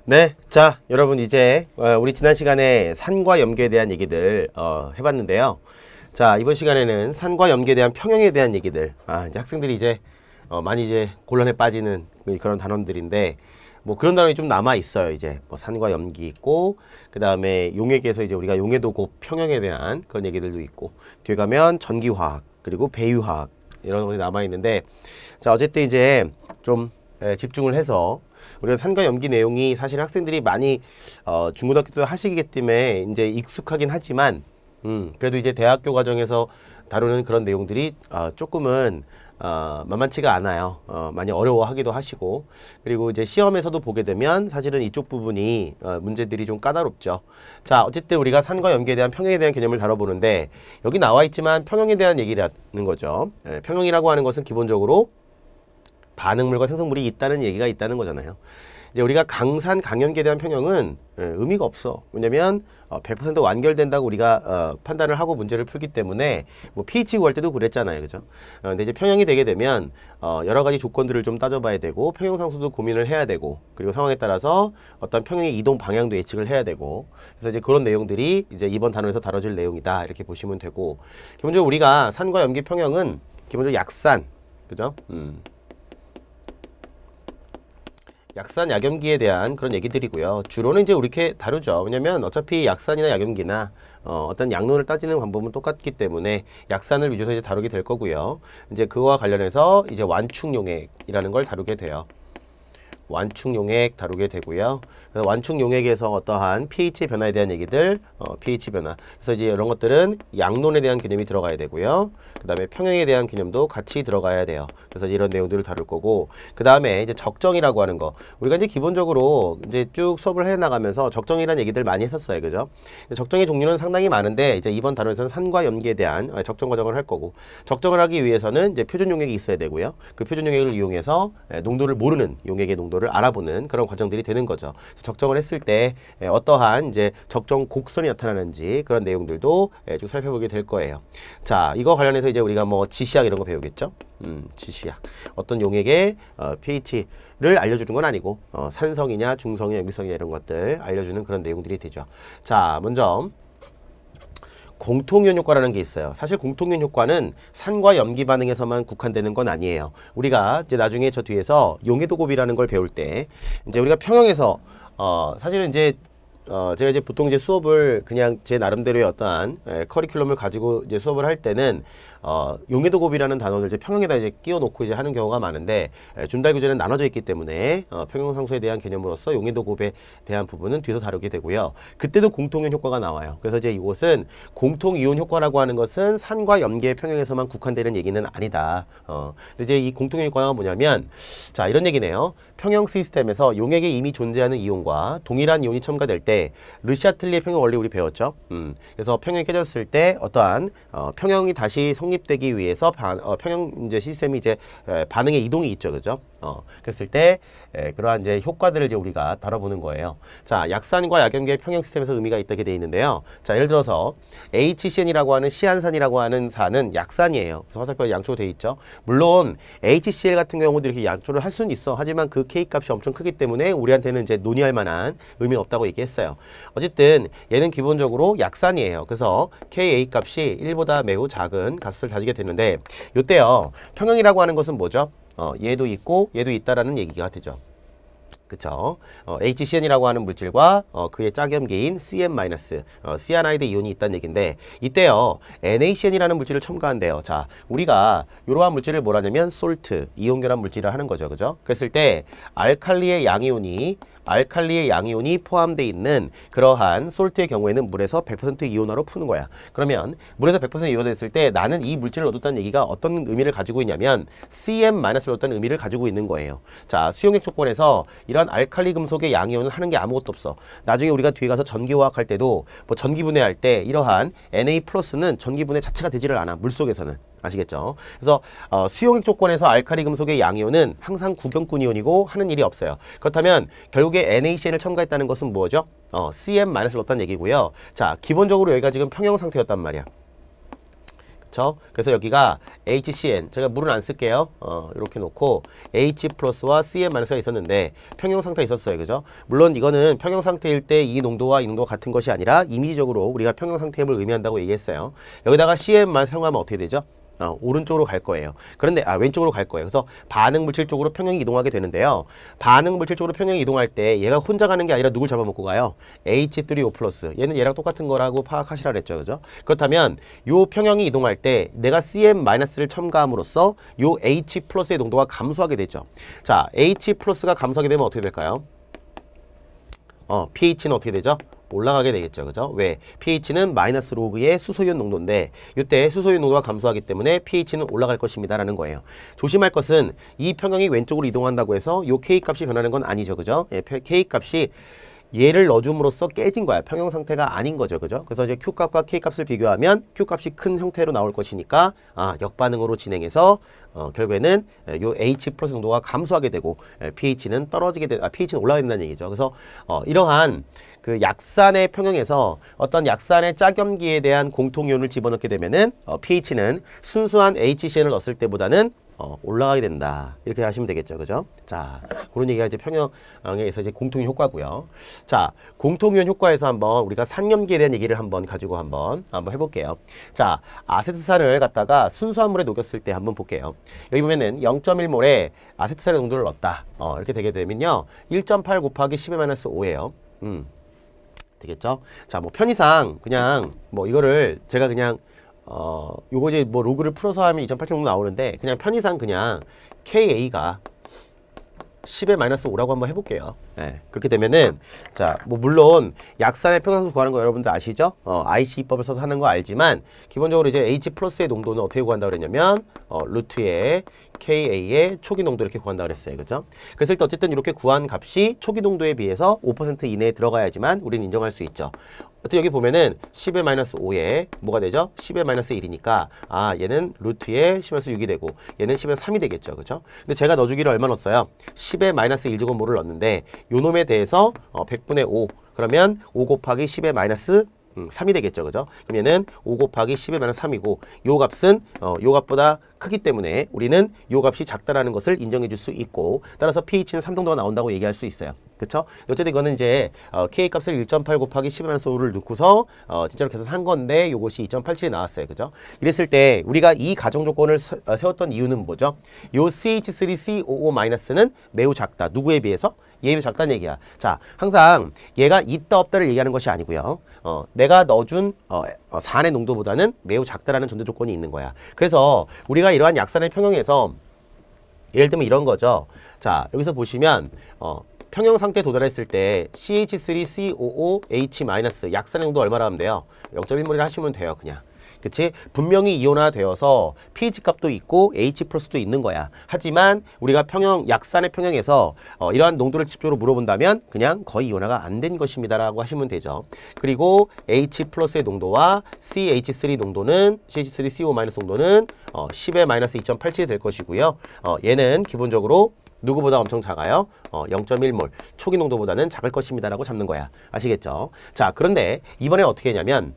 네, 자, 여러분 이제 우리 지난 시간에 산과 염계에 대한 얘기들 해봤는데요. 자, 이번 시간에는 산과 염계에 대한 평형에 대한 얘기들. 이제 학생들이 이제 많이 이제 곤란에 빠지는 그런 단원들인데, 뭐 그런 단원이 좀 남아 있어요. 이제 뭐 산과 염기 있고, 그 다음에 용액에서 이제 우리가 용해도곱 평형에 대한 그런 얘기들도 있고, 뒤에 가면 전기화학 그리고 배유화학 이런 것이 남아 있는데, 자, 어쨌든 이제 좀 집중을 해서. 우리가 산과 염기 내용이 사실 학생들이 많이 중고등학교 때 하시기 때문에 이제 익숙하긴 하지만 그래도 이제 대학교 과정에서 다루는 그런 내용들이 조금은 만만치가 않아요. 많이 어려워하기도 하시고, 그리고 이제 시험에서도 보게 되면 사실은 이쪽 부분이 문제들이 좀 까다롭죠. 자, 어쨌든 우리가 산과 염기에 대한 평형에 대한 개념을 다뤄보는데, 여기 나와 있지만 평형에 대한 얘기라는 거죠. 평형이라고 하는 것은 기본적으로 반응물과 생성물이 있다는 얘기가 있다는 거잖아요. 이제 우리가 강산, 강염기에 대한 평형은 의미가 없어. 왜냐면 100% 완결된다고 우리가 판단을 하고 문제를 풀기 때문에, 뭐 pH 구할 때도 그랬잖아요. 그죠? 근데 이제 평형이 되게 되면 여러 가지 조건들을 좀 따져봐야 되고, 평형 상수도 고민을 해야 되고, 그리고 상황에 따라서 어떤 평형의 이동 방향도 예측을 해야 되고, 그래서 이제 그런 내용들이 이제 이번 단원에서 다뤄질 내용이다, 이렇게 보시면 되고, 기본적으로 우리가 산과 염기 평형은 기본적으로 약산, 그죠? 약산, 약염기에 대한 그런 얘기들이고요. 주로는 이제 이렇게 다루죠. 왜냐면 어차피 약산이나 약염기나 어떤 약론을 따지는 방법은 똑같기 때문에 약산을 위주로 이제 다루게 될 거고요. 이제 그거와 관련해서 이제 완충용액이라는 걸 다루게 돼요. 완충용액 다루게 되고요. 완충용액에서 어떠한 pH 변화에 대한 얘기들, pH 변화. 그래서 이제 이런 것들은 약론에 대한 개념이 들어가야 되고요. 그 다음에 평형에 대한 개념도 같이 들어가야 돼요. 그래서 이런 내용들을 다룰 거고, 그 다음에 이제 적정이라고 하는 거. 우리가 이제 기본적으로 이제 쭉 수업을 해 나가면서 적정이라는 얘기들 많이 했었어요. 그죠? 적정의 종류는 상당히 많은데, 이제 이번 단원에서는 산과 염기에 대한 적정 과정을 할 거고, 적정을 하기 위해서는 이제 표준 용액이 있어야 되고요. 그 표준 용액을 이용해서 농도를 모르는 용액의 농도를 알아보는 그런 과정들이 되는 거죠. 적정을 했을 때 어떠한 이제 적정 곡선이 나타나는지 그런 내용들도 쭉 살펴보게 될 거예요. 자, 이거 관련해서 이제 우리가 뭐 지시약 이런 거 배우겠죠? 지시약. 어떤 용액의 pH를 알려주는 건 아니고 산성이냐 중성이냐 미성이냐 이런 것들 알려주는 그런 내용들이 되죠. 자, 먼저 공통이온 효과라는 게 있어요. 사실 공통이온 효과는 산과 염기 반응에서만 국한되는 건 아니에요. 우리가 이제 나중에 저 뒤에서 용해도곱이라는 걸 배울 때 이제 우리가 평형에서 사실은 이제 제가 이제 보통 이제 수업을 그냥 제 나름대로의 어떠한 커리큘럼을 가지고 이제 수업을 할 때는 용해도곱이라는 단어를 이제 평형에다 이제 끼워 놓고 이제 하는 경우가 많은데, 준달 교재는 나눠져 있기 때문에 평형상수에 대한 개념으로서 용해도곱에 대한 부분은 뒤에서 다루게 되고요. 그때도 공통이온 효과가 나와요. 그래서 이제 이곳은 공통이온 효과라고 하는 것은 산과 염기의 평형에서만 국한되는 얘기는 아니다. 근데 이제 이 공통이온 효과가 뭐냐면, 자, 이런 얘기네요. 평형 시스템에서 용액에 이미 존재하는 이온과 동일한 이온이 첨가될 때 르샤틀리의 평형 원리 우리 배웠죠. 그래서 평형이 깨졌을 때 어떠한 평형이 다시 성립되기 위해서 평형 이제 시스템이 이제 반응의 이동이 있죠, 그죠? 그랬을 때 그러한 이제 효과들을 이제 우리가 다뤄보는 거예요. 자, 약산과 약염기의 평형 시스템에서 의미가 있다게 되어 있는데요. 자, 예를 들어서 HCN이라고 하는 시안산이라고 하는 산은 약산이에요. 그래서 화살표가 양초로 되어 있죠. 물론 HCl 같은 경우도 이렇게 양초를 할 수는 있어. 하지만 그 K 값이 엄청 크기 때문에 우리한테는 이제 논의할 만한 의미는 없다고 얘기했어요. 어쨌든 얘는 기본적으로 약산이에요. 그래서 Ka 값이 1보다 매우 작은 가수를 다지게 되는데, 요때요 평형이라고 하는 것은 뭐죠? 얘도 있고 얘도 있다라는 얘기가 되죠. 그쵸? HCN이라고 하는 물질과 그의 짝염기인 CN-, 시아나이드 이온이 있다는 얘기인데, 이때요 NaCN이라는 물질을 첨가한대요. 자, 우리가 이러한 물질을 뭐라냐면 솔트, 이온 결합 물질을 하는 거죠. 그죠? 그랬을 때 알칼리의 양이온이 포함되어 있는 그러한 솔트의 경우에는 물에서 100% 이온화로 푸는 거야. 그러면 물에서 100% 이온화됐을 때 나는 이 물질을 얻었다는 얘기가 어떤 의미를 가지고 있냐면 CM-를 얻었다는 의미를 가지고 있는 거예요. 자, 수용액 조건에서 이런 알칼리 금속의 양이온은 하는 게 아무것도 없어. 나중에 우리가 뒤에 가서 전기화학 할 때도 뭐 전기분해할 때 이러한 Na+는 전기분해 자체가 되지를 않아. 물속에서는. 아시겠죠? 그래서 수용액 조건에서 알칼리 금속의 양이온은 항상 구경꾼 이온이고 하는 일이 없어요. 그렇다면 결국에 NaCN을 첨가했다는 것은 뭐죠? CM-를 넣었다는 얘기고요. 자, 기본적으로 여기가 지금 평형 상태였단 말이야. 그래서 여기가 HCN, 제가 물은 안 쓸게요. 이렇게 놓고 H 플러스와 CN 마이너스가 있었는데 평형 상태에 있었어요. 그죠? 물론 이거는 평형 상태일 때 이 농도와 이 농도가 같은 것이 아니라 이미지적으로 우리가 평형 상태임을 의미한다고 얘기했어요. 여기다가 CN만 사용하면 어떻게 되죠? 오른쪽으로 갈 거예요. 그런데 왼쪽으로 갈 거예요. 그래서 반응 물질 쪽으로 평형이 이동하게 되는데요. 반응 물질 쪽으로 평형이 이동할 때 얘가 혼자 가는 게 아니라 누굴 잡아먹고 가요? H3O 플러스. 얘는 얘랑 똑같은 거라고 파악하시라 그랬죠. 그죠? 그렇다면 요 평형이 이동할 때 내가 CN 마이너스를 첨가함으로써 요 H 플러스의 농도가 감소하게 되죠. 자, H 플러스가 감소하게 되면 어떻게 될까요? pH는 어떻게 되죠? 올라가게 되겠죠. 그죠? 왜? pH는 마이너스 로그의 수소이온 농도인데 이때 수소이온 농도가 감소하기 때문에 pH는 올라갈 것입니다. 라는 거예요. 조심할 것은 이 평형이 왼쪽으로 이동한다고 해서 요 K 값이 변하는 건 아니죠. 그죠? 예, K 값이 얘를 넣어줌으로써 깨진 거야. 평형 상태가 아닌 거죠. 그죠? 그래서 이제 Q 값과 K 값을 비교하면 Q 값이 큰 형태로 나올 것이니까 역반응으로 진행해서 결국에는 요 H 플러스 농도가 감소하게 되고 pH는 떨어지게 pH는 올라가게 된다는 얘기죠. 그래서 이러한 그 약산의 평형에서 어떤 약산의 짝염기에 대한 공통이온을 집어넣게 되면은 pH는 순수한 HCN을 넣었을 때보다는 올라가게 된다. 이렇게 하시면 되겠죠. 그죠? 자, 그런 얘기가 이제 평형에서 이제 공통이온 효과고요. 자, 공통이온 효과에서 한번 우리가 산염기에 대한 얘기를 한번 가지고 한번 해볼게요. 자, 아세트산을 갖다가 순수한 물에 녹였을 때 한번 볼게요. 여기 보면은 0.1몰에 아세트산의 농도를 넣었다. 이렇게 되게 되면요. 1.8 곱하기 10의 -5예요. 되겠죠? 자, 뭐 편의상 그냥 뭐 이거를 제가 그냥 요거 이제 뭐 로그를 풀어서 하면 2.8 정도 나오는데 그냥 편의상 그냥 KA가 10의 -5라고 한번 해볼게요. 네, 그렇게 되면은 자, 뭐 물론 약산의 평형수 구하는 거 여러분들 아시죠? IC법을 써서 하는 거 알지만 기본적으로 이제 H 플러스의 농도는 어떻게 구한다고 그랬냐면 루트의 KA의 초기 농도 이렇게 구한다고 그랬어요. 그죠? 그래서 일단 어쨌든 이렇게 구한 값이 초기 농도에 비해서 5% 이내에 들어가야지만 우리는 인정할 수 있죠. 어쨌든 여기 보면은 10의 -5에 뭐가 되죠? 10의 -1이니까 얘는 루트의 10에서 6이 되고 얘는 10의 3이 되겠죠. 그죠? 근데 제가 넣어주기를 얼마 넣었어요? 10의 -1제곱몰을 넣었는데 요 놈에 대해서 100분의 5 그러면 5 곱하기 10의 -3이 되겠죠. 그죠? 그럼 얘는 5 곱하기 10의 -3이고 요 값은 요 값보다 크기 때문에 우리는 요 값이 작다라는 것을 인정해 줄 수 있고 따라서 pH는 3 정도가 나온다고 얘기할 수 있어요. 그쵸? 어쨌든 이거는 이제 K 값을 1.8 곱하기 10의 -5를 넣고서 진짜로 계산한 건데 요것이 2.87이 나왔어요. 그죠? 이랬을 때 우리가 이 가정 조건을 세웠던 이유는 뭐죠? 요 CH3COO- 매우 작다. 누구에 비해서? 얘에 비해 작다는 얘기야. 자, 항상 얘가 있다 없다를 얘기하는 것이 아니고요. 내가 넣어준 산의 농도보다는 매우 작다라는 전제 조건이 있는 거야. 그래서 우리가 이러한 약산의 평형에서 예를 들면 이런 거죠. 자, 여기서 보시면 평형 상태에 도달했을 때 CH3COOH- 약산의 농도 얼마나 하면 돼요? 0.1몰이라 하시면 돼요. 그냥. 그치? 분명히 이온화되어서 pH 값도 있고 H 플러스도 있는 거야. 하지만 우리가 약산의 평형에서 이러한 농도를 집중적으로 물어본다면 그냥 거의 이온화가 안 된 것입니다 라고 하시면 되죠. 그리고 H 플러스의 농도와 CH3 농도는 CH3CO- 농도는 10의 -2.87이 될 것이고요. 얘는 기본적으로 누구보다 엄청 작아요. 0.1몰. 초기 농도보다는 작을 것입니다 라고 잡는 거야. 아시겠죠? 자, 그런데 이번에 어떻게 했냐면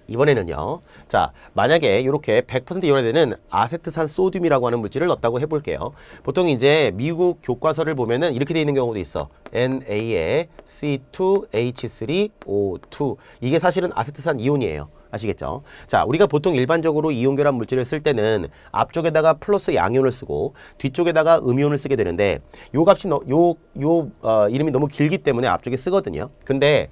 이번에는요. 자, 만약에 이렇게 100% 이온화되는 아세트산 소듐이라고 하는 물질을 넣었다고 해볼게요. 보통 이제 미국 교과서를 보면은 이렇게 돼 있는 경우도 있어. Na에 C2H3O2. 이게 사실은 아세트산 이온이에요. 아시겠죠? 자, 우리가 보통 일반적으로 이온 결합 물질을 쓸 때는 앞쪽에다가 플러스 양이온을 쓰고 뒤쪽에다가 음이온을 쓰게 되는데 요 값이 이름이 너무 길기 때문에 앞쪽에 쓰거든요. 근데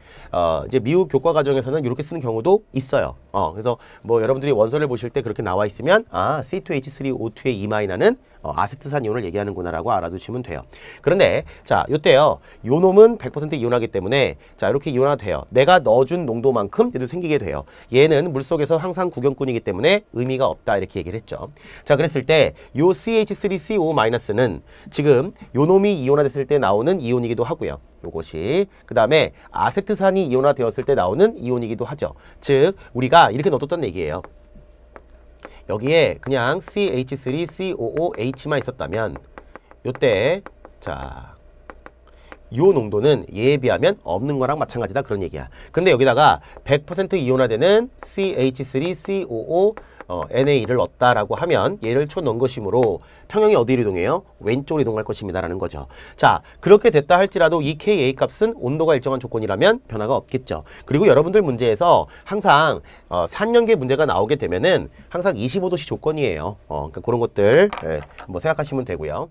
이제 미국 교과 과정에서는 이렇게 쓰는 경우도 있어요. 그래서 뭐 여러분들이 원서를 보실 때 그렇게 나와 있으면 C2H3O2의 이마이나는 아세트산 이온을 얘기하는구나라고 알아두시면 돼요. 그런데 자, 요때요. 요 놈은 100% 이온하기 때문에 자, 이렇게 이온화돼요. 내가 넣어준 농도만큼 얘도 생기게 돼요. 얘는 물속에서 항상 구경꾼이기 때문에 의미가 없다 이렇게 얘기를 했죠. 자, 그랬을 때 요 CH3CO-는 지금 요 놈이 이온화됐을 때 나오는 이온이기도 하고요. 요것이 그 다음에 아세트산이 이온화되었을 때 나오는 이온이기도 하죠. 즉 우리가 이렇게 넣어뒀다는 얘기예요. 여기에 그냥 CH3COOH만 있었다면 요때 자, 요 농도는 얘에 비하면 없는 거랑 마찬가지다 그런 얘기야. 근데 여기다가 100% 이온화되는 CH3COO NA를 넣었다라고 하면 얘를 추워 넣은 것이므로 평형이 어디로 이동해요? 왼쪽으로 이동할 것입니다라는 거죠. 자, 그렇게 됐다 할지라도 이 KA 값은 온도가 일정한 조건이라면 변화가 없겠죠. 그리고 여러분들 문제에서 항상 산연계 문제가 나오게 되면은 항상 25도씨 조건이에요. 그러니까 그런 것들 한번 생각하시면 되고요.